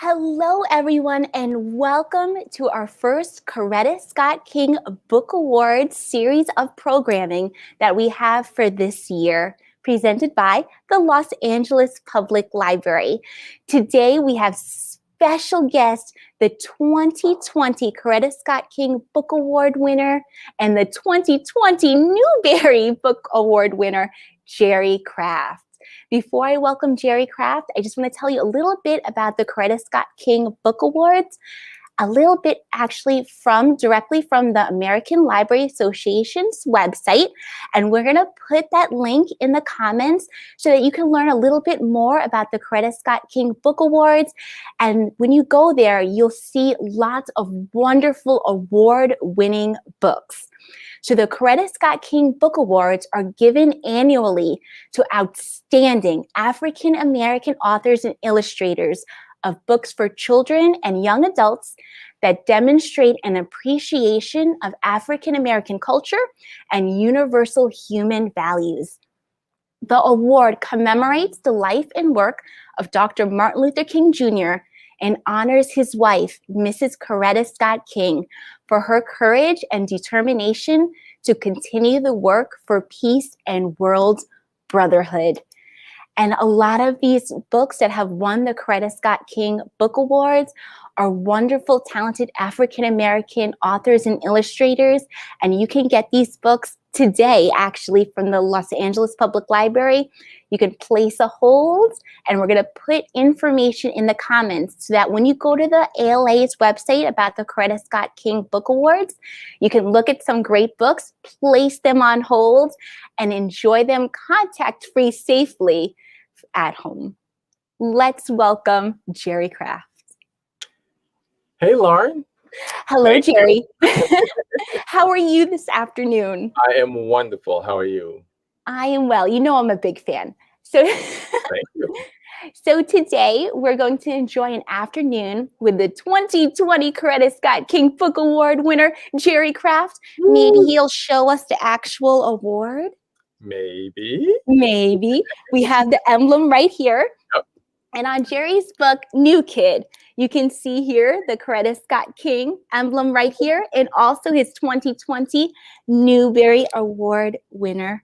Hello, everyone, and welcome to our first Coretta Scott King Book Awards series of programming that we have for this year, presented by the Los Angeles Public Library. Today, we have special guest, the 2020 Coretta Scott King Book Award winner and the 2020 Newbery Book Award winner, Jerry Craft. Before I welcome Jerry Craft, I just want to tell you a little bit about the Coretta Scott King Book Awards, a little bit actually directly from the American Library Association's website. And we're going to put that link in the comments so that you can learn a little bit more about the Coretta Scott King Book Awards. And when you go there, you'll see lots of wonderful award-winning books. So the Coretta Scott King Book Awards are given annually to outstanding African-American authors and illustrators of books for children and young adults that demonstrate an appreciation of African-American culture and universal human values. The award commemorates the life and work of Dr. Martin Luther King Jr. and honors his wife, Mrs. Coretta Scott King, for her courage and determination to continue the work for peace and world brotherhood. And a lot of these books that have won the Coretta Scott King Book Awards are wonderful, talented African-American authors and illustrators. And you can get these books today, actually, from the Los Angeles Public Library. You can place a hold, and we're going to put information in the comments so that when you go to the ALA's website about the Coretta Scott King Book Awards, you can look at some great books, place them on hold, and enjoy them contact-free safely at home. Let's welcome Jerry Craft. Hey, Lauren. Hello, Jerry. How are you this afternoon? I am wonderful. How are you? I am well. You know I'm a big fan. So, Thank you. So today we're going to enjoy an afternoon with the 2020 Coretta Scott King Book Award winner, Jerry Craft. Maybe he'll show us the actual award. Maybe. We have the emblem right here. Yep. And on Jerry's book, New Kid, you can see here the Coretta Scott King emblem right here, and also his 2020 Newbery Award winner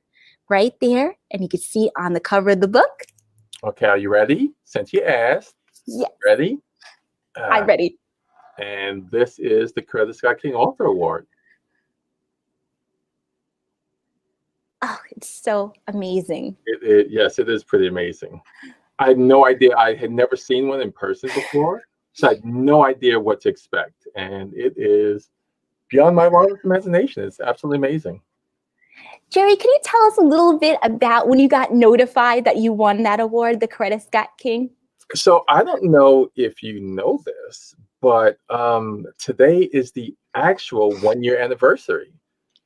right there. And you can see on the cover of the book. Okay, are you ready? Since you asked. Yes. Ready? I'm ready. And this is the Coretta Scott King Author Award. Oh, it's so amazing. Yes, it is pretty amazing. I had no idea. I had never seen one in person before, so I had no idea what to expect. And it is beyond my wildest imagination. It's absolutely amazing. Jerry, can you tell us a little bit about when you got notified that you won that award, the Coretta Scott King? So I don't know if you know this, but today is the actual 1-year anniversary.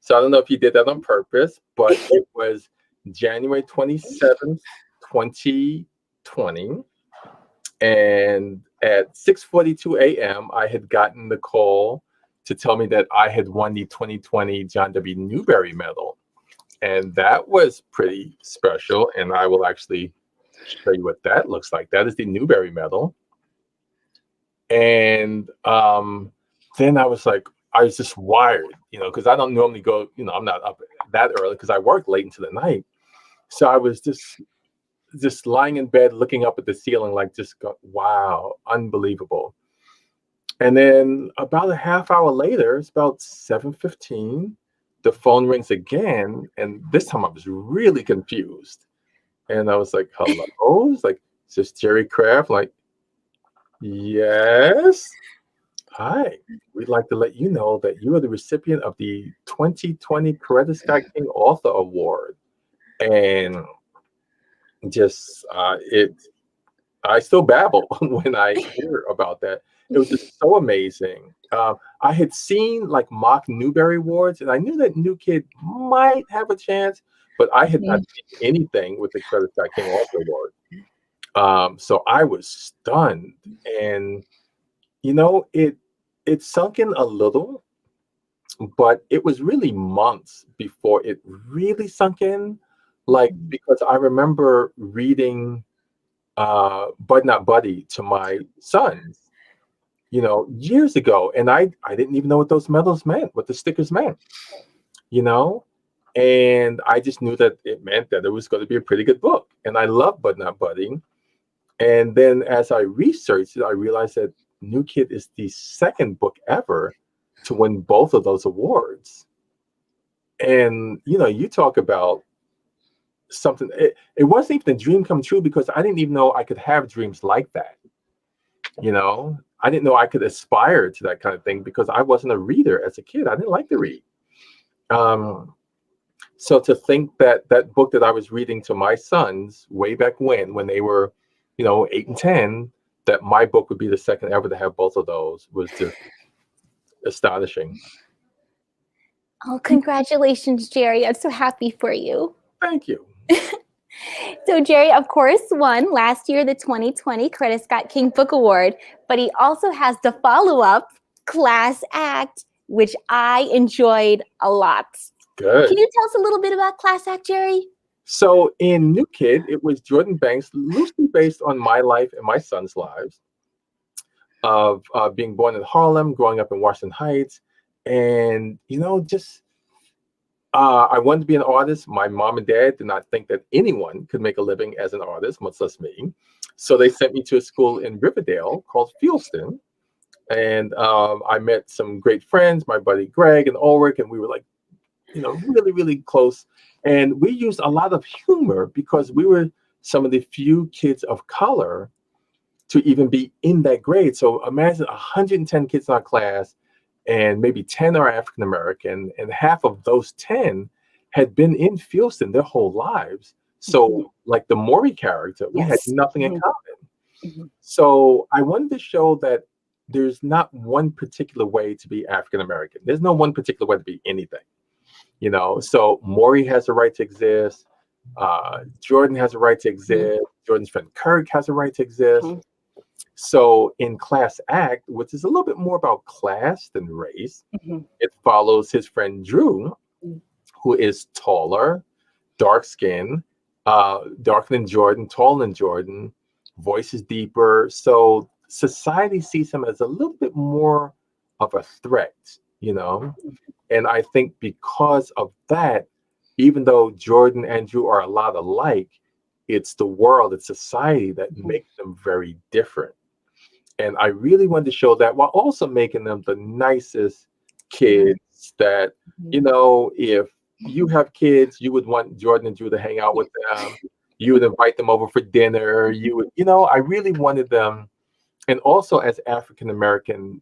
So I don't know if you did that on purpose, but it was January 27th, 2020. And at 6:42 a.m., I had gotten the call to tell me that I had won the 2020 John W. Newbery Medal. And that was pretty special. And I will actually show you what that looks like. That is the Newbery Medal. And then I was just wired, because I don't normally go, I'm not up that early because I work late into the night. So I was just lying in bed, looking up at the ceiling, wow, unbelievable. And then about a half hour later, it's about 7:15, the phone rings again. And this time I was really confused. And I was like, hello? It's like, is this Jerry Craft? Like, yes. Hi, we'd like to let you know that you are the recipient of the 2020 Coretta Scott King Author Award. And just it I still babble when I hear about that. It was just so amazing. I had seen like mock Newbery Awards, and I knew that New Kid might have a chance, but I had not Mhm. seen anything with the Coretta Scott King Author Award. So I was stunned, and it sunk in a little, but it was really months before it really sunk in. Like because I remember reading Bud Not Buddy to my sons, years ago, and I didn't even know what those medals meant, what the stickers meant, you know, and I just knew that it meant that it was going to be a pretty good book, and I love Bud Not Buddy. And then as I researched it, I realized that New Kid is the second book ever to win both of those awards. And you talk about something. It wasn't even a dream come true because I didn't even know I could have dreams like that. I didn't know I could aspire to that kind of thing because I wasn't a reader as a kid. I didn't like to read. So to think that that book that I was reading to my sons way back when they were, 8 and 10, that my book would be the second ever to have both of those was just astonishing. Oh, congratulations, Jerry. I'm so happy for you. Thank you. So Jerry, of course, won last year the 2020 Coretta Scott King Book Award, but he also has the follow-up Class Act, which I enjoyed a lot. Good. Can you tell us a little bit about Class Act, Jerry? So in New Kid, it was Jordan Banks, loosely based on my life and my son's lives of being born in Harlem, growing up in Washington Heights, and just I wanted to be an artist. My mom and dad did not think that anyone could make a living as an artist, much less me. So they sent me to a school in Riverdale called Fieldston, and I met some great friends, my buddy Greg and Ulrich, and we were like, really, really close. And we used a lot of humor because we were some of the few kids of color to even be in that grade. So imagine 110 kids in our class, and maybe 10 are African American, and half of those 10 had been in Fieldston their whole lives. So, like the Maury character, we had Yes. nothing in common. Mhm. So, I wanted to show that there's not one particular way to be African American. There's no one particular way to be anything. So Maury has a right to exist. Jordan has a right to exist. Jordan's friend Kirk has a right to exist. Mhm. So in Class Act, which is a little bit more about class than race, Mhm. it follows his friend Drew, Mhm. who is taller, dark skinned, darker than Jordan, taller than Jordan, voice is deeper. So society sees him as a little bit more of a threat. And I think because of that, even though Jordan and Drew are a lot alike, it's the world, it's society that Mhm. makes them very different. And I really wanted to show that while also making them the nicest kids that, if you have kids, you would want Jordan and Drew to hang out with them. You would invite them over for dinner. I really wanted them, and also as African American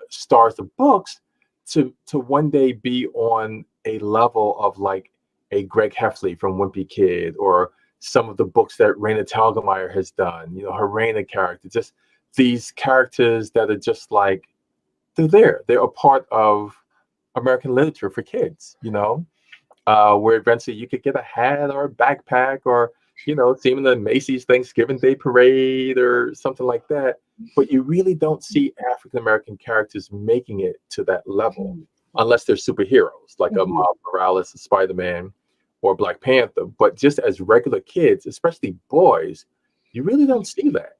stars of books, to one day be on a level of like a Greg Heffley from Wimpy Kid, or some of the books that Raina Telgemeier has done. Her Raina character, just these characters that are just like they're there. They're a part of American literature for kids. Where eventually you could get a hat or a backpack, or see them in the Macy's Thanksgiving Day Parade or something like that. But you really don't see African American characters making it to that level unless they're superheroes like a Mhm. Miles Morales, a Spider-Man, or Black Panther. But just as regular kids, especially boys, you really don't see that.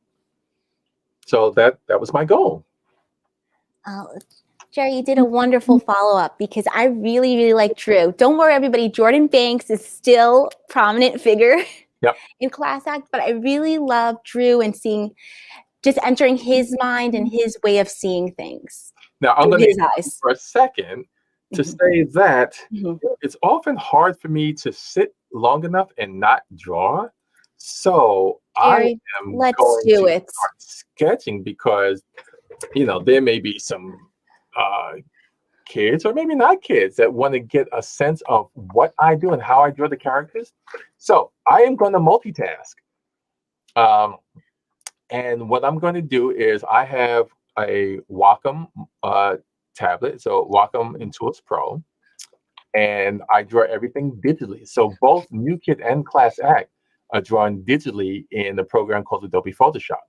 So that was my goal. Oh, Jerry, you did a wonderful follow-up because I really, really like Drew. Don't worry, everybody. Jordan Banks is still prominent figure Yep. in Class Act, but I really love Drew and just entering his mind and his way of seeing things Now I'm through going to his interrupt you eyes. for a second to Mhm. say that Mhm. it's often hard for me to sit long enough and not draw. So I Jerry, am let's going do to it. start sketching because there may be some uh, kids, or maybe not kids, that want to get a sense of what I do and how I draw the characters. So I am going to multitask. Um, and what I'm going to do is I have a Wacom tablet, so Wacom Intuos Pro, and I draw everything digitally. So both New Kid and Class Act are drawn digitally in a program called Adobe Photoshop.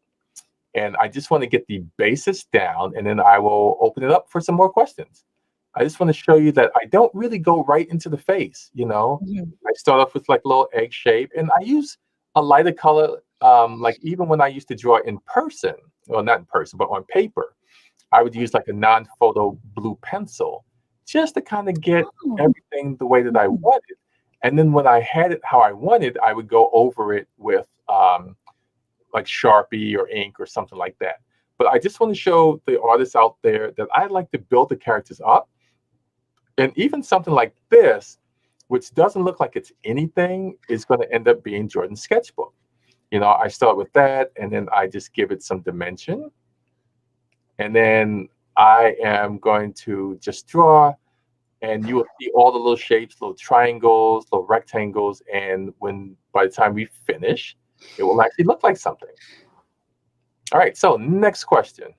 And I just want to get the basis down, and then I will open it up for some more questions. I just want to show you that I don't really go right into the face, you know. Mhm. I start off with like a little egg shape, and I use a lighter color. Like even when I used to draw in person, well, not in person, but on paper, I would use like a non-photo blue pencil just to kind of get Oh. everything the way that I Mhm. wanted. And then when I had it how I wanted, I would go over it with like Sharpie or ink or something like that. But I just want to show the artists out there that I like to build the characters up. And even something like this, which doesn't look like it's anything, is going to end up being Jordan's sketchbook. You know, I start with that, and then I just give it some dimension. And then I am going to just draw, and you will see all the little shapes, little triangles, little rectangles. And when by the time we finish, it will actually look like something. All right, so next question.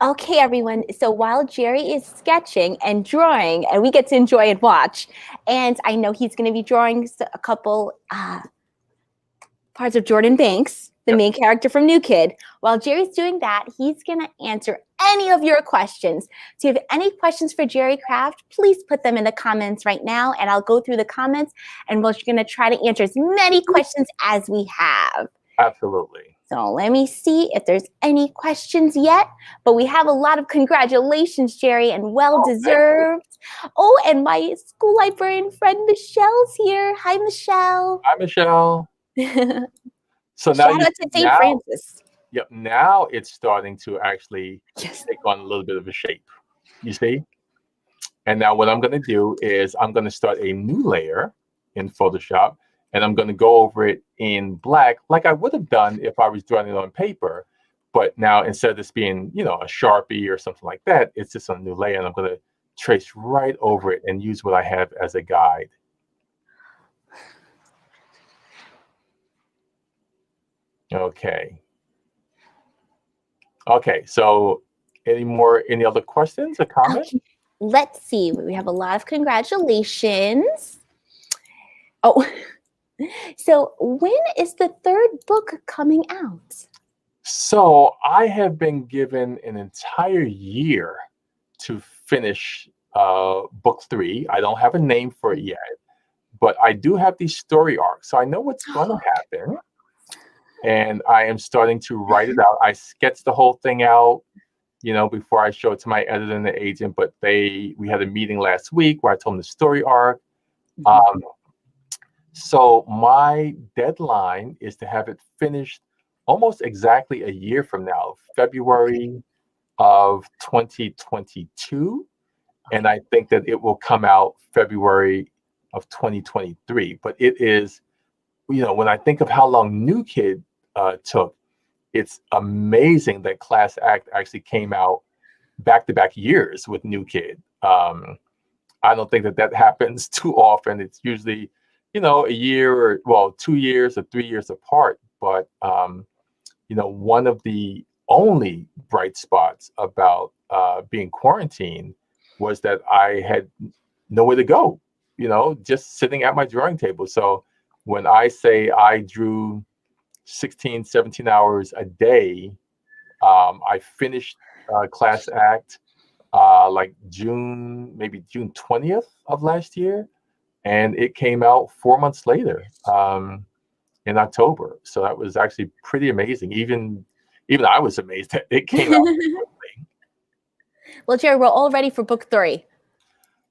Okay, everyone. So while Jerry is sketching and drawing, and we get to enjoy and watch, and I know he's going to be drawing a couple parts of Jordan Banks, the main character from New Kid. While Jerry's doing that, he's going to answer any of your questions. So if you have any questions for Jerry Craft, please put them in the comments right now, and I'll go through the comments, and we're going to try to answer as many questions as we have. Absolutely. So let me see if there's any questions yet, but we have a lot of congratulations, Jerry, and well-deserved. Oh, and my school librarian friend Michelle's here. Hi, Michelle. Hi, Michelle. So now Shout out to St. Francis. Yep, now it's starting to actually Yes. take on a little bit of a shape. You see? And now what I'm going to do is I'm going to start a new layer in Photoshop, and I'm going to go over it in black like I would have done if I was drawing it on paper. But now instead of this being, you know, a Sharpie or something like that, it's just a new layer, and I'm going to trace right over it and use what I have as a guide. Okay. Okay, so any other questions or comments? Okay. Let's see. We have a lot of congratulations. Oh, so when is the third book coming out? So I have been given an entire year to finish book 3. I don't have a name for it yet, but I do have these story arcs, so I know what's going to happen. And I am starting to write it out. I sketched the whole thing out, you know, before I show it to my editor and the agent. But we had a meeting last week where I told them the story arc. So my deadline is to have it finished almost exactly a year from now, February of 2022. And I think that it will come out February of 2023. But it is, you know, when I think of how long New Kid took, it's amazing that Class Act actually came out back-to-back years with New Kid. I don't think that happens too often. It's usually, you know, a year or, well, 2 years or 3 years apart. But, you know, one of the only bright spots about being quarantined was that I had nowhere to go, you know, just sitting at my drawing table. So when I say I drew 16, 17 hours a day, I finished Class Act like maybe June 20th of last year. And it came out 4 months later in October. So that was actually pretty amazing. Even I was amazed that it came out quickly. Well, Jerry, we're all ready for book 3.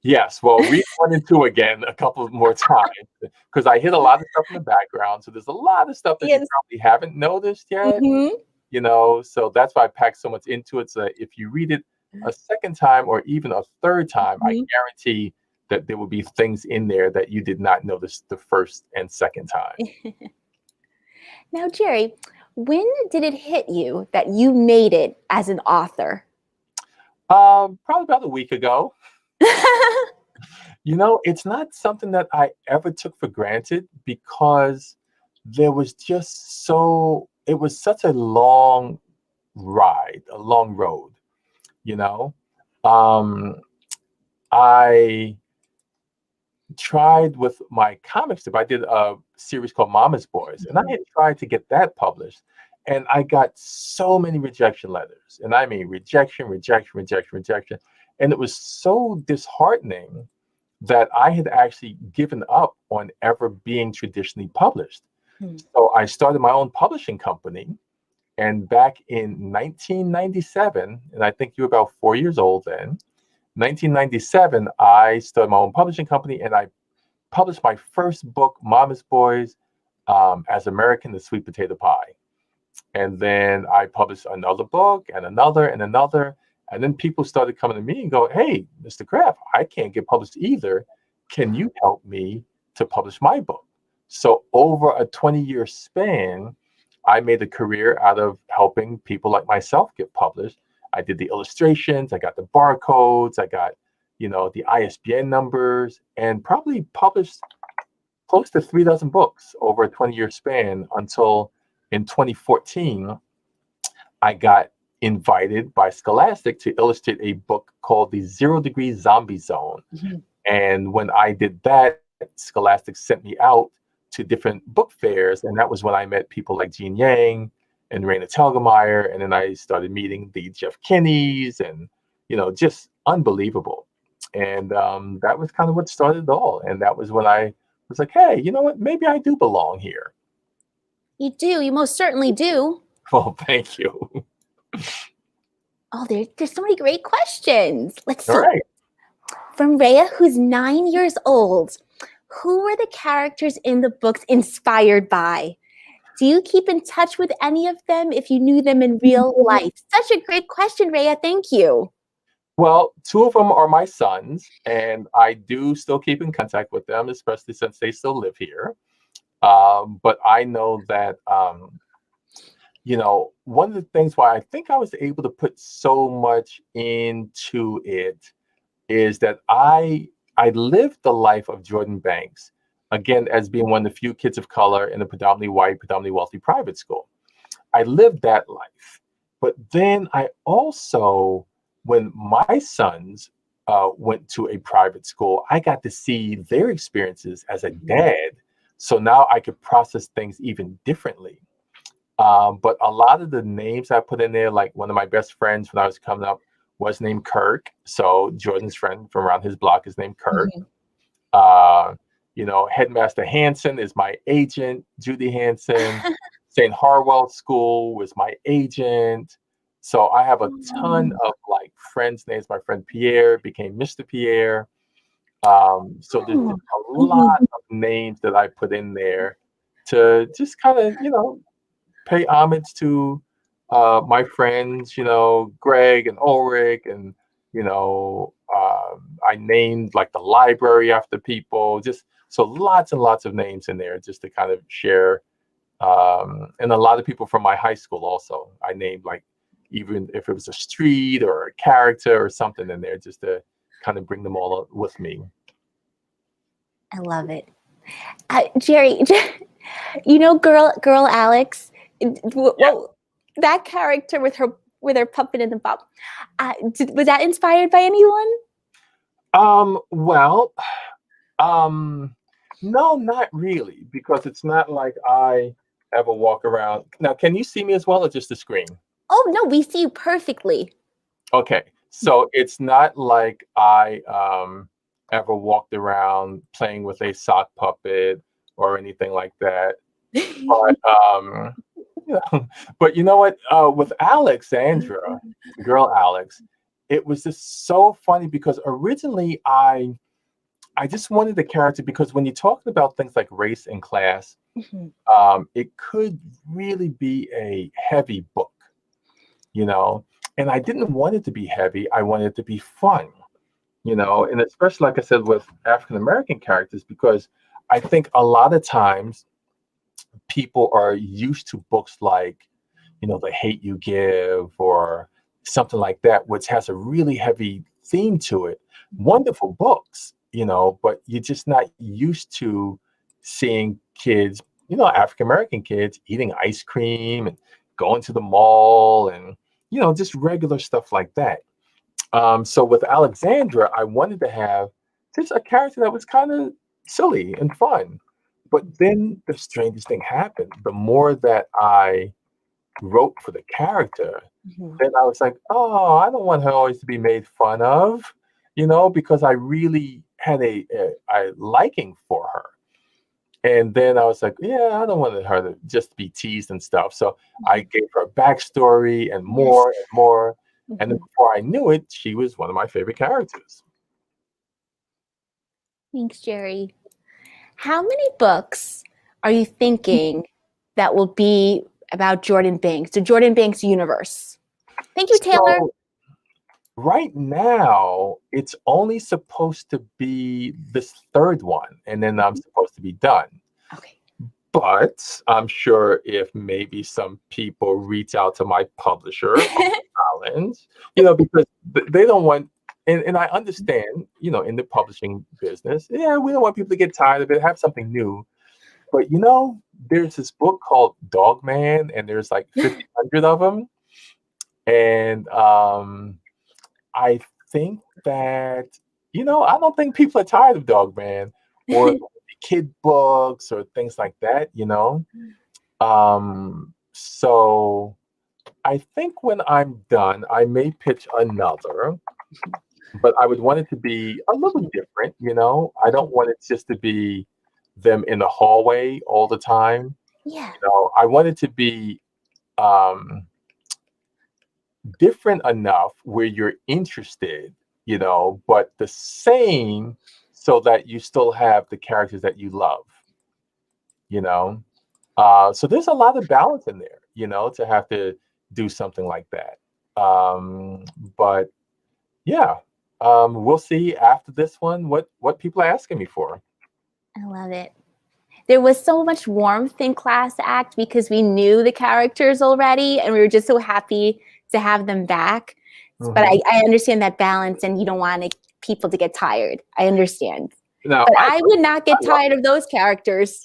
Yes, well, read 1 and 2 again a couple more times because I hit a lot of stuff in the background. So there's a lot of stuff that you probably haven't noticed yet, you know. So that's why I packed so much into it. So that if you read it a second time or even a third time, I guarantee that there will be things in there that you did not notice the first and second time. Now, Jerry, when did it hit you that you made it as an author? Probably about a week ago. It's not something that I ever took for granted because it was such a long ride, a long road, you know. Um, I tried with my comic strip. I did a series called Mama's Boys, and I had tried to get that published, and I got so many rejection letters, and I mean rejection, rejection, rejection, rejection, and it was so disheartening that I had actually given up on ever being traditionally published. Hmm. So I started my own publishing company, and back in 1997, and I think you were about 4 years old then. 1997, I started my own publishing company, and I published my first book, Mama's Boys, as American the Sweet Potato Pie. And then I published another book and another and another. And then people started coming to me and go, "Hey, Mr. Kraft, I can't get published either. Can you help me to publish my book?" So over a 20-year span, I made a career out of helping people like myself get published. I did the illustrations, I got the barcodes, I got, the ISBN numbers, and probably published close to 3 dozen books over a 20-year span until in 2014, I got invited by Scholastic to illustrate a book called The Zero Degree Zombie Zone. Mhm. And when I did that, Scholastic sent me out to different book fairs. And that was when I met people like Gene Yang and Raina Telgemeier. And then I started meeting the Jeff Kinneys and, just unbelievable. And that was kind of what started it all. And that was when I was like, hey, you know what? Maybe I do belong here. You do. You most certainly do. Well, thank you. Oh, there's so many great questions. Let's see. All right. From Rhea, who's 9 years old. Who were the characters in the books inspired by? Do you keep in touch with any of them if you knew them in real life? Such a great question, Rhea. Thank you. Well, two of them are my sons, and I do still keep in contact with them, especially since they still live here. But I know that, one of the things why I think I was able to put so much into it is that I lived the life of Jordan Banks, again, as being one of the few kids of color in a predominantly white, predominantly wealthy private school. I lived that life. But then I also, when my sons went to a private school, I got to see their experiences as a dad. So now I could process things even differently. But a lot of the names I put in there, like one of my best friends when I was coming up was named Kirk. So Jordan's friend from around his block is named Kirk. Mhm. Headmaster Hanson is my agent, Judy Hanson. St. Harwell School was my agent. So I have a ton of like friends' names. My friend Pierre became Mr. Pierre. So there's just a lot of names that I put in there to just kind of, pay homage to my friends, Greg and Ulrich, and I named like the library after people. Just so lots and lots of names in there, just to kind of share. And a lot of people from my high school also. I named like even if it was a street or a character or something in there, just to kind of bring them all with me. I love it. Jerry, girl Alex. Well, that character with her puppet in the bob. Was that inspired by anyone? Well, no, not really, because it's not like I ever walk around. Now, can you see me as well, or just the screen? Oh no, we see you perfectly. Okay, so it's not like I ever walked around playing with a sock puppet or anything like that. But but you know what? With Alexandra, girl Alex, it was just so funny because originally I just wanted the character because when you're talking about things like race and class, it could really be a heavy book, and I didn't want it to be heavy. I wanted it to be fun, and especially, like I said, with African American characters, because I think a lot of times people are used to books like, The Hate You Give or something like that, which has a really heavy theme to it. Wonderful books, but you're just not used to seeing kids, African American kids eating ice cream and going to the mall and, just regular stuff like that. So with Alexandra, I wanted to have just a character that was kind of silly and fun. But then the strangest thing happened. The more that I wrote for the character, Mhm. then I was like, oh, I don't want her always to be made fun of, because I really had a liking for her. And then I was like, yeah, I don't want her to just be teased and stuff. So I gave her a backstory and Yes. more and more. And then Mhm. before I knew it, she was one of my favorite characters. Thanks, Jerry. How many books are you thinking that will be about Jordan Banks, the Jordan Banks universe? Thank you, Taylor. So right now, it's only supposed to be this third one, and then I'm supposed to be done. Okay. But I'm sure if maybe some people reach out to my publisher, Collins, because they don't want, and I understand, in the publishing business, yeah, we don't want people to get tired of it, have something new. But there's this book called Dog Man, and there's like 1,500 of them. And I think that, I don't think people are tired of Dog Man or kid books or things like that. So I think when I'm done, I may pitch another, but I would want it to be a little different. I don't want it just to be them in the hallway all the time. Yeah. I want it to be um, different enough where you're interested, but the same so that you still have the characters that you love, you know. So there's a lot of balance in there, to have to do something like that. But yeah, we'll see after this one what people are asking me for. I love it. There was so much warmth in Class Act because we knew the characters already and we were just so happy to have them back. But Mhm. I understand that balance and you don't want people to get tired. I understand. Now But I would not I get love tired of those characters.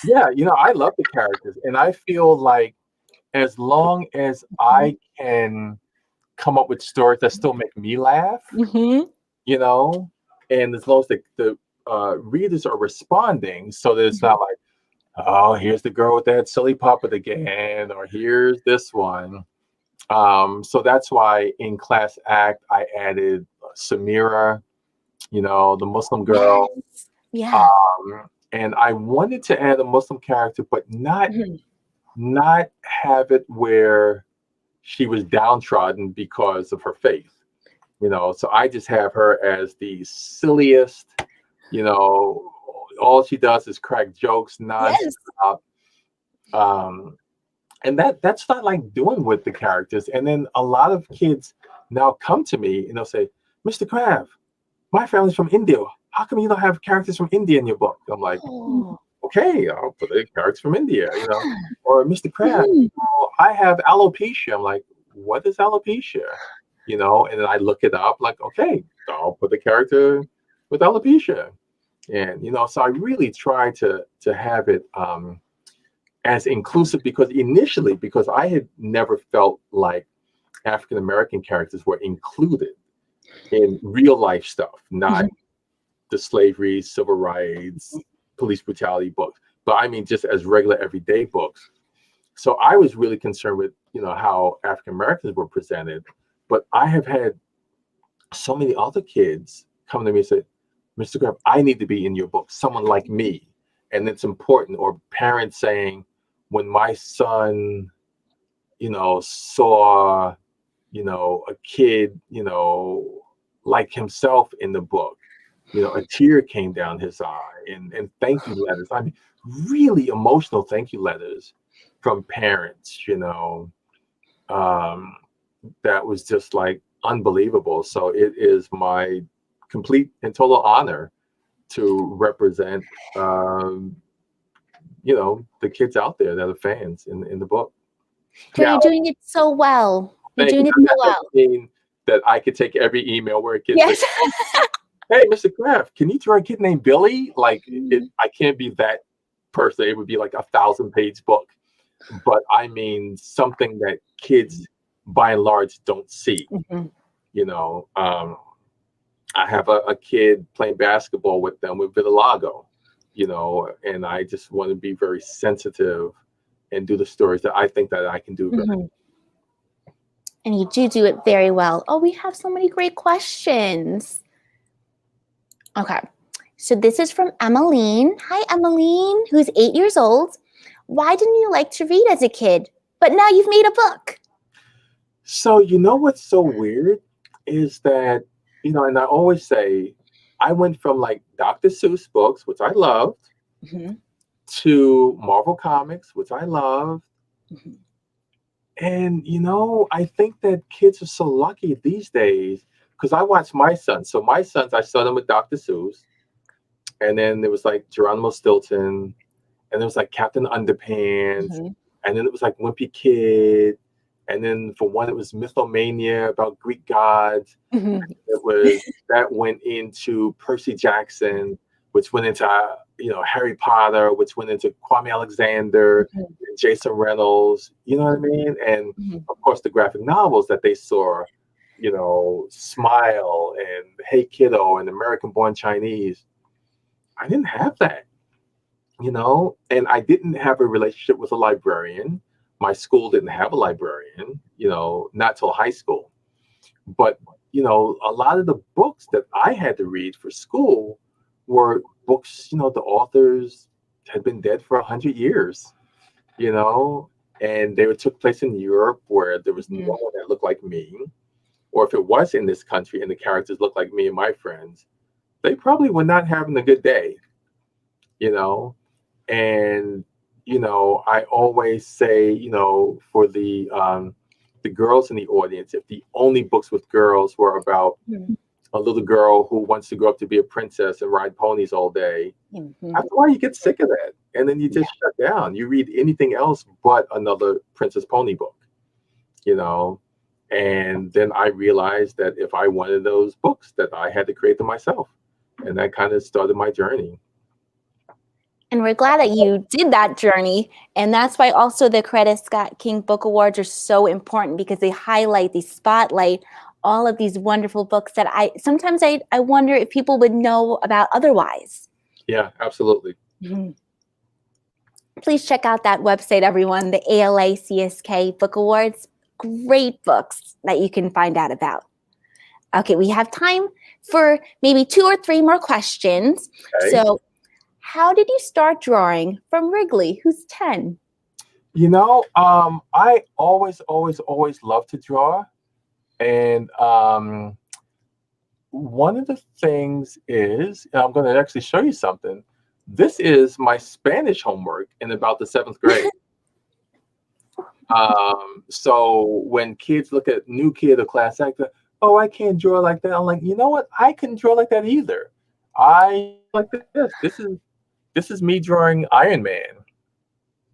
yeah, I love the characters, and I feel like as long as I can come up with stories that still make me laugh, Mm-hmm. you know, and as long as the readers are responding, so that it's not like, oh, here's the girl with that silly puppet again, or here's this one. So that's why in Class Act I added Samira, the Muslim girl, Yes. Yeah. and I wanted to add a Muslim character, but Mhm. not have it where she was downtrodden because of her faith. So I just have her as the silliest, you know, all she does is crack jokes Yes. nonstop. Um, and that's not like doing with the characters. And then a lot of kids now come to me and they'll say, Mr. Crab, my family's from India. How come you don't have characters from India in your book? I'm like, Oh. okay, I'll put the characters from India. Or Mr. Crab, Mhm. I have alopecia. I'm like, what is alopecia? And then I look it up, like, okay, I'll put the character with alopecia. And so I really try to have it as inclusive because I had never felt like African American characters were included in real life stuff, not the slavery, civil rights, police brutality books, but I mean just as regular everyday books. So I was really concerned with how African Americans were presented, but I have had so many other kids come to me and say, Mr. Graham, I need to be in your book, someone like me. And it's important. Or parents saying, when my son, saw, a kid, like himself in the book, a tear came down his eye and thank you letters. I mean, really emotional thank you letters from parents, um, that was just like unbelievable. So it is my complete and total honor to represent, the kids out there that are fans in the book. Joe, Now, you're doing it so well. You're thank you. doing it so That well. doesn't mean that I could take every email where a kid's like, Yes. "Hey, Mr. Kraft, can you draw a kid named Billy?" Like, I can't be that person. It would be like a 1,000-page book. But I mean something that kids, by and large, don't see. Mhm. You know, I have a kid playing basketball with them with vitiligo. You know, and I just want to be very sensitive and do the stories that I think that I can do very. Mhm. And you do it very well. Oh, we have so many great questions. Okay. So this is from Emmeline. Hi, Emmeline, who's 8 years old. Why didn't you like to read as a kid, but now you've made a book? So, you know what's so weird is that, and I always say, I went from like Dr. Seuss books, which I loved, Mhm. to Marvel Comics, which I loved. Mhm. And, I think that kids are so lucky these days because I watch my sons. So, my sons, I saw them with Dr. Seuss. And then there was like Geronimo Stilton. And there was like Captain Underpants. Mhm. And then it was like Wimpy Kid. And then for one, it was Mythomania about Greek gods. Mhm. It was that went into Percy Jackson, which went into Harry Potter, which went into Kwame Alexander, Mhm. Jason Reynolds. You know what I mean? And Mhm. of course, the graphic novels that they saw, Smile and Hey Kiddo and American Born Chinese. I didn't have that, and I didn't have a relationship with a librarian. My school didn't have a librarian, not till high school. But, a lot of the books that I had to read for school were books, the authors had been dead for 100 years, you know, and they took place in Europe where there was no Mhm. one that looked like me. Or if it was in this country and the characters looked like me and my friends, they probably were not having a good day, you know. And, I always say, for the girls in the audience, if the only books with girls were about Mhm. a little girl who wants to grow up to be a princess and ride ponies all day, Mhm. after a while you get sick of that. And then you Yeah. just shut down. You read anything else but another Princess Pony book, you know? And then I realized that if I wanted those books, that I had to create them myself. And that kind of started my journey. And we're glad that you did that journey. And that's why also the Coretta Scott King Book Awards are so important because they highlight, they spotlight all of these wonderful books that I wonder if people would know about otherwise. Yeah, absolutely. Mhm. Please check out that website, everyone, the ALA-CSK Book Awards. Great books that you can find out about. Okay, we have time for maybe 2 or 3 more questions. Okay. So, how did you start drawing from Wrigley, who's 10? I always loved to draw. And one of the things is, and I'm going to actually show you something. This is my Spanish homework in about the 7th grade. So when kids look at new kid or class actor, oh, I can't draw like that. I'm like, you know what? I couldn't draw like that either. I like this. This is me drawing Iron Man.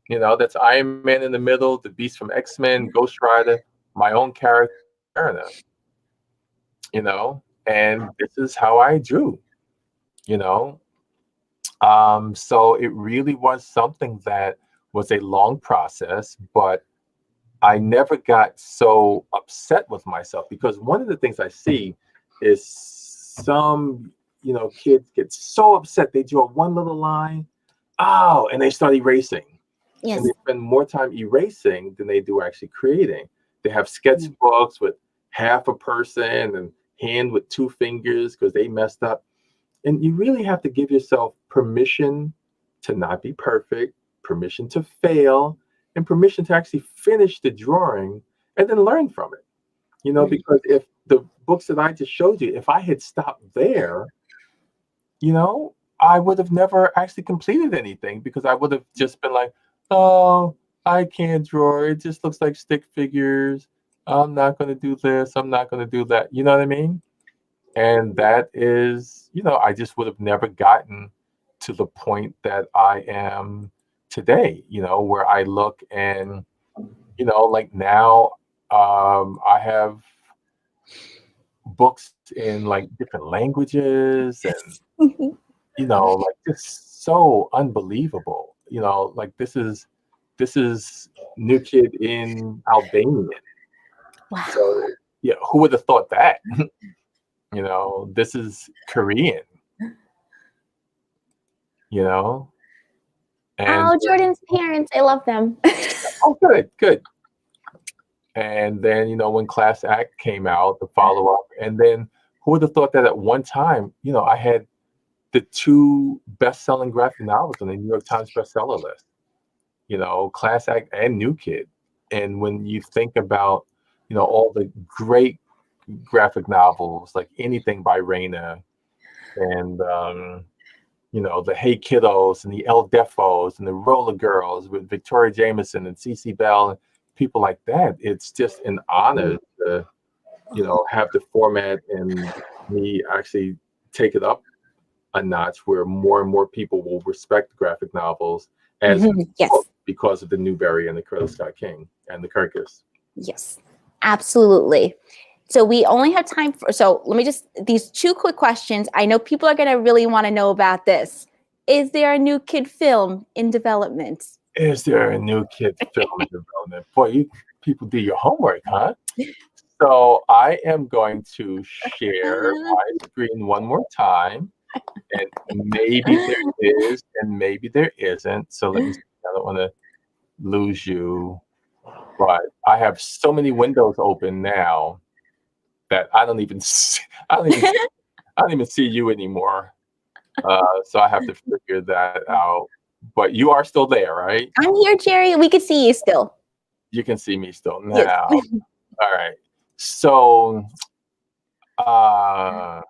That's Iron Man in the middle, the Beast from X-Men, Ghost Rider, my own character, Mariner, and this is how I drew, you know. So it really was something that was a long process, but I never got so upset with myself because one of the things I see is some, kids get so upset they draw one little line, oh, and they start erasing. And Yes. they spend more time erasing than they do actually creating. They have Mm. sketchbooks with half a person and hand with 2 fingers because they messed up. And you really have to give yourself permission to not be perfect, permission to fail, and permission to actually finish the drawing and then learn from it. Mhm. Because if the books that I just showed you, if I had stopped there, you know, I would have never actually completed anything because I would have just been like, oh, I can't draw. It just looks like stick figures. I'm not going to do this. I'm not going to do that. You know what I mean? And that is, I just would have never gotten to the point that I am today, where I look and, like now, I have books in like different languages, and like just so unbelievable. Like this is New Kid in Albanian. Wow. So yeah, who would have thought that? This is Korean. And Oh, Jordan's parents, I love them. oh, good. And then when Class Act came out, the follow up, and then who would have thought that at one time, I had the two best-selling graphic novels on the New York Times bestseller list. Class Act and New Kid. And when you think about, all the great graphic novels, like anything by Raina, and the Hey Kiddos and the El Defos and the Roller Girls with Victoria Jameson and Cece Bell and people like that, it's just an honor to, have the format and me actually take it up a notch where more and more people will respect graphic novels as Yes. because of the Newbery and the Coretta Scott King and the Kirkus. Yes, absolutely. So we only have time so let me these two quick questions. I know people are going to really want to know about this. Is there a New Kid film in development? Is there a New Kid film in development? Boy, you people do your homework, huh? So I am going to share my screen one more time. And maybe there is, and maybe there isn't. So let me see. I don't want to lose you. But I have so many windows open now that I don't even see you anymore. So I have to figure that out. But you are still there, right? I'm here, Jerry. We can see you still. You can see me still now. Yes. All right. So I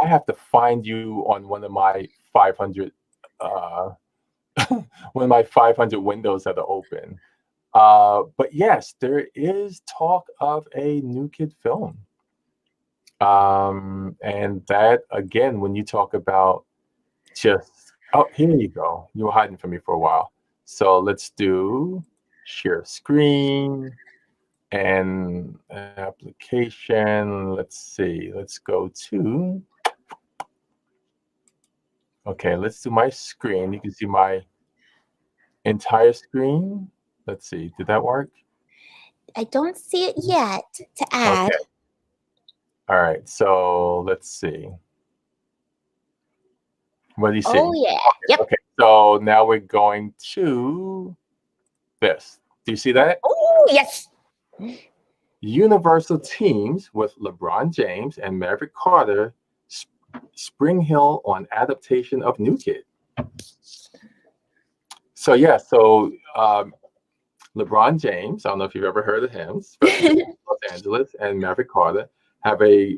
have to find you on one of my 500 windows that are open. But yes, there is talk of a New Kid film. And that, again, when you talk about here you go. You were hiding from me for a while. So let's do share screen and application. Let's see. Let's go to. Okay, let's do my screen. You can see my entire screen. Let's see. Did that work? I don't see it yet to add. Okay. All right. So let's see. What do you see? Oh, yeah. Yep. Okay. So now we're going to this. Do you see that? Oh, yes. Universal teams with LeBron James and Maverick Carter, Spring Hill on adaptation of New Kid. So yeah, LeBron James, I don't know if you've ever heard of him, especially in Los Angeles, and Maverick Carter have a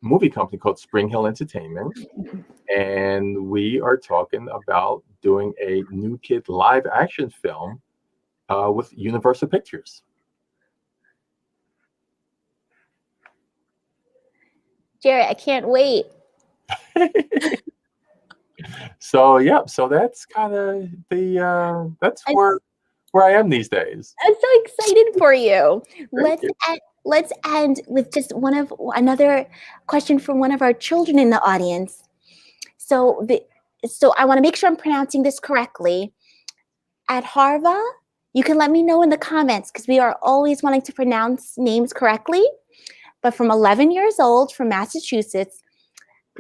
movie company called Spring Hill Entertainment, and we are talking about doing a New Kid live action film with Universal Pictures. Jerry, I can't wait. So that's kind of that's where I am these days. I'm so excited for you. Thank you. Let's end with just another question from one of our children in the audience. So I want to make sure I'm pronouncing this correctly. At Harva, you can let me know in the comments because we are always wanting to pronounce names correctly. But from 11 years old, from Massachusetts,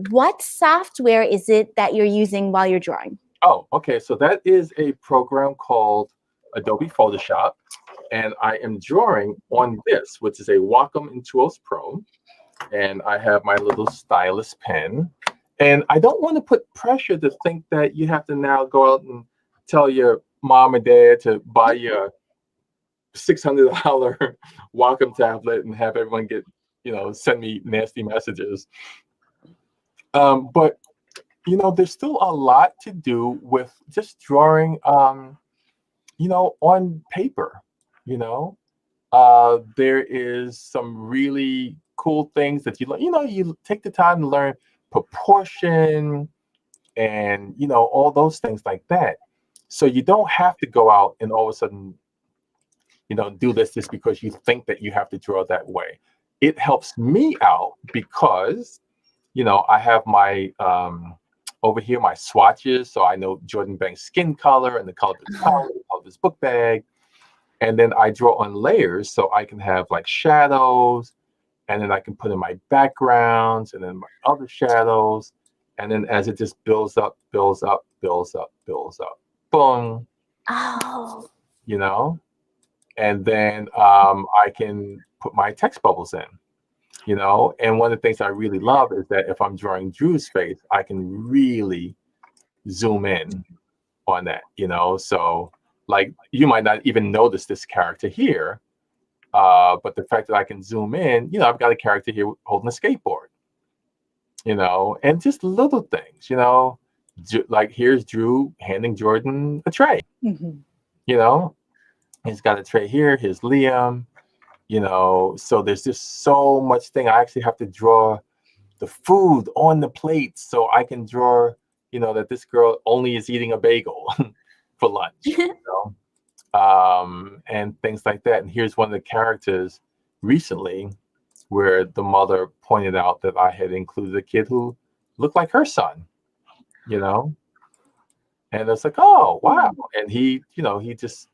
what software is it that you're using while you're drawing? Oh, okay. So that is a program called Adobe Photoshop, and I am drawing on this, which is a Wacom Intuos Pro, and I have my little stylus pen. And I don't want to put pressure to think that you have to now go out and tell your mom or dad to buy you a $600 Wacom tablet and have everyone send me nasty messages. But there's still a lot to do with just drawing, on paper. There is some really cool things that you take the time to learn proportion and all those things like that. So you don't have to go out and all of a sudden do this just because you think that you have to draw that way. it helps me out because, I have my over here my swatches, so I know Jordan Banks' skin color and the color of his tongue, the color of his book bag, and then I draw on layers so I can have like shadows, and then I can put in my backgrounds and then my other shadows, and then as it just builds up, builds up, builds up, builds up, boom, Oh, and then I can put my text bubbles in. And one of the things I really love is that if I'm drawing Drew's face, I can really zoom in on that, so like you might not even notice this character here, but the fact that I can zoom in, I've got a character here holding a skateboard, and just little things, like here's Drew handing Jordan a tray, he's got a tray here, here's Liam, so there's just so much thing. I actually have to draw the food on the plate so I can draw, that this girl only is eating a bagel for lunch, and things like that. And here's one of the characters recently where the mother pointed out that I had included a kid who looked like her son, and it's like, oh, wow. And he just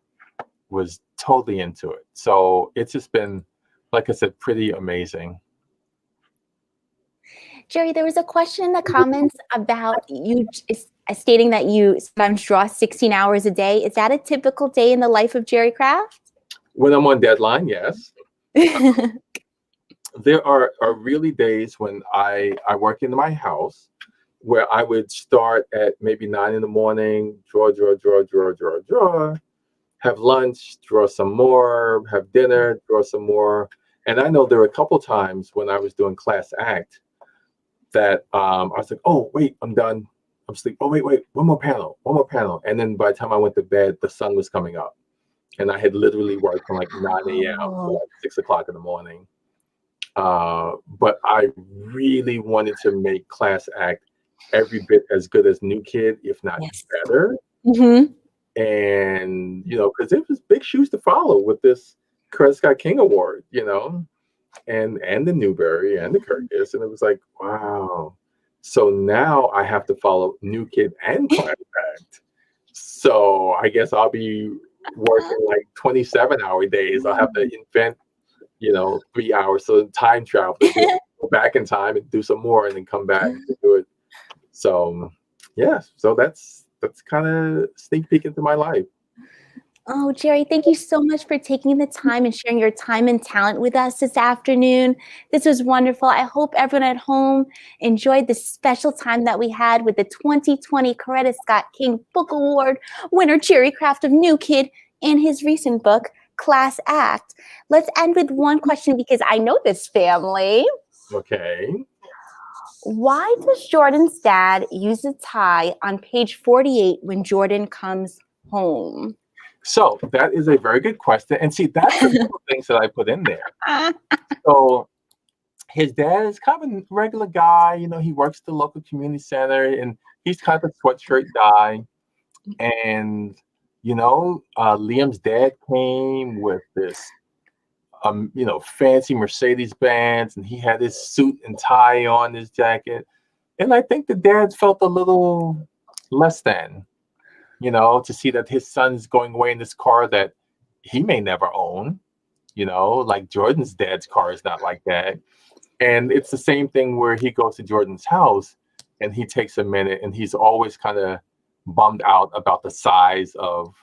was totally into it. So it's just been, like I said, pretty amazing. Jerry, there was a question in the comments about you stating that you sometimes draw 16 hours a day. Is that a typical day in the life of Jerry Craft? When I'm on deadline, yes. There are really days when I work in my house where I would start at maybe 9 in the morning, draw, have lunch, draw some more, have dinner, draw some more. And I know there were a couple times when I was doing class act that I was like, oh, wait, I'm done. I'm asleep. Oh, wait, one more panel. And then by the time I went to bed, the sun was coming up. And I had literally worked from like 9 a.m. to like 6 o'clock in the morning. But I really wanted to make class act every bit as good as New Kid, if not better. Mm-hmm. And, because it was big shoes to follow with this Coretta Scott King Award, and the Newbery and the Kirkus. And it was like, wow. So now I have to follow New Kid and Class Act. So I guess I'll be working like 27-hour days. I'll have to invent, 3 hours. So time travel, go back in time and do some more and then come back and do it. So, yeah. So that's kind of sneak peek into my life. Oh, Jerry, thank you so much for taking the time and sharing your time and talent with us this afternoon. This was wonderful. I hope everyone at home enjoyed the special time that we had with the 2020 Coretta Scott King Book Award winner, Jerry Craft of New Kid, and his recent book, Class Act. Let's end with one question because I know this family. Okay. Why does Jordan's dad use a tie on page 48 when Jordan comes home? So that is a very good question. And see, that's the little things that I put in there. So his dad is kind of a regular guy. He works at the local community center and he's kind of a sweatshirt guy. And, Liam's dad came with this, fancy Mercedes-Benz, and he had his suit and tie on, his jacket. And I think the dad felt a little less than, to see that his son's going away in this car that he may never own, like Jordan's dad's car is not like that. And it's the same thing where he goes to Jordan's house and he takes a minute and he's always kind of bummed out about the size of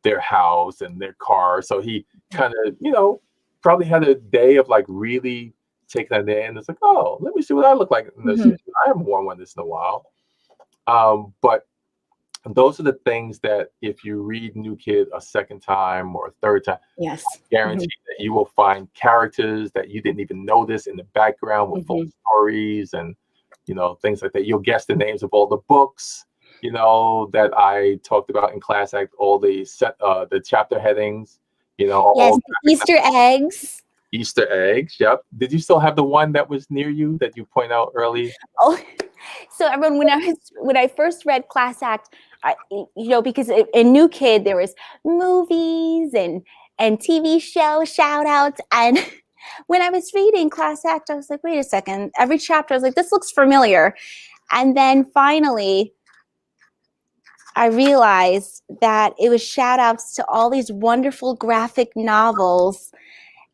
their house and their car. So he kind of, probably had a day of like really taking that in. It's like, oh, let me see what I look like in this. I haven't worn one this in a while. But those are the things that if you read New Kid a second time or a third time, yes, I guarantee that you will find characters that you didn't even notice in the background with full stories and, things like that. You'll guess the names of all the books, that I talked about in Class Act, all the chapter headings, yes, all Easter eggs. Easter eggs, yep. Did you still have the one that was near you that you point out early? Oh, so everyone, when I first read Class Act, because in New Kid there was movies and TV show shout outs, and When I was reading Class Act, I was like, wait a second. Every chapter, I was like, this looks familiar. And then finally, I realized that it was shout outs to all these wonderful graphic novels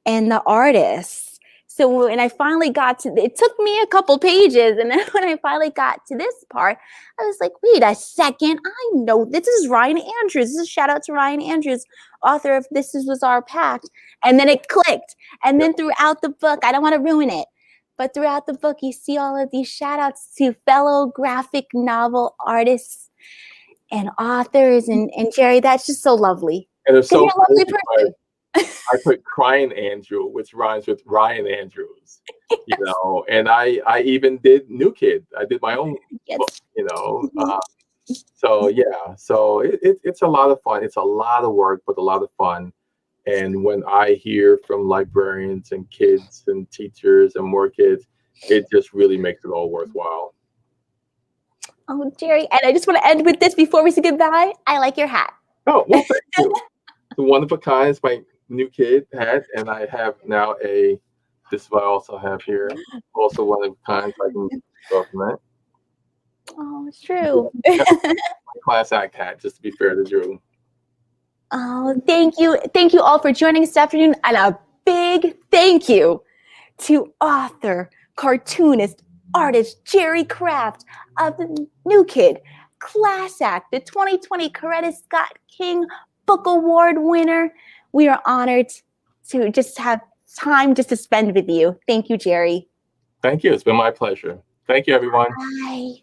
and the artists. So when I finally got to, it took me a couple pages. And then when I finally got to this part, I was like, wait a second. I know this is Ryan Andrews. This is a shout out to Ryan Andrews, author of This Was Our Pact. And then it clicked. And then throughout the book, I don't want to ruin it, but throughout the book, you see all of these shout outs to fellow graphic novel artists and authors. And Jerry, that's just so lovely. And it's so you're a lovely person. I put Crying Andrew, which rhymes with Ryan Andrews, you know, and I even did New Kid. I did my own book, you know. So yeah, so it's a lot of fun. It's a lot of work, but a lot of fun. And when I hear from librarians and kids and teachers and more kids, it just really makes it all worthwhile. Oh, Jerry, and I just want to end with this before we say goodbye. I like your hat. Oh, well, thank you. It's one of a kind. It's my New Kid hat, and I have now this is what I also have here. Also one of a kind, so I can go from that. Oh, it's true. My Class Act hat, just to be fair to Drew. Oh, thank you. Thank you all for joining us this afternoon. And a big thank you to author, cartoonist, artist Jerry Craft of the New Kid, Class Act, the 2020 Coretta Scott King Book Award winner. We are honored to just have time just to spend with you. Thank you, Jerry. Thank you. It's been my pleasure. Thank you, everyone. Bye.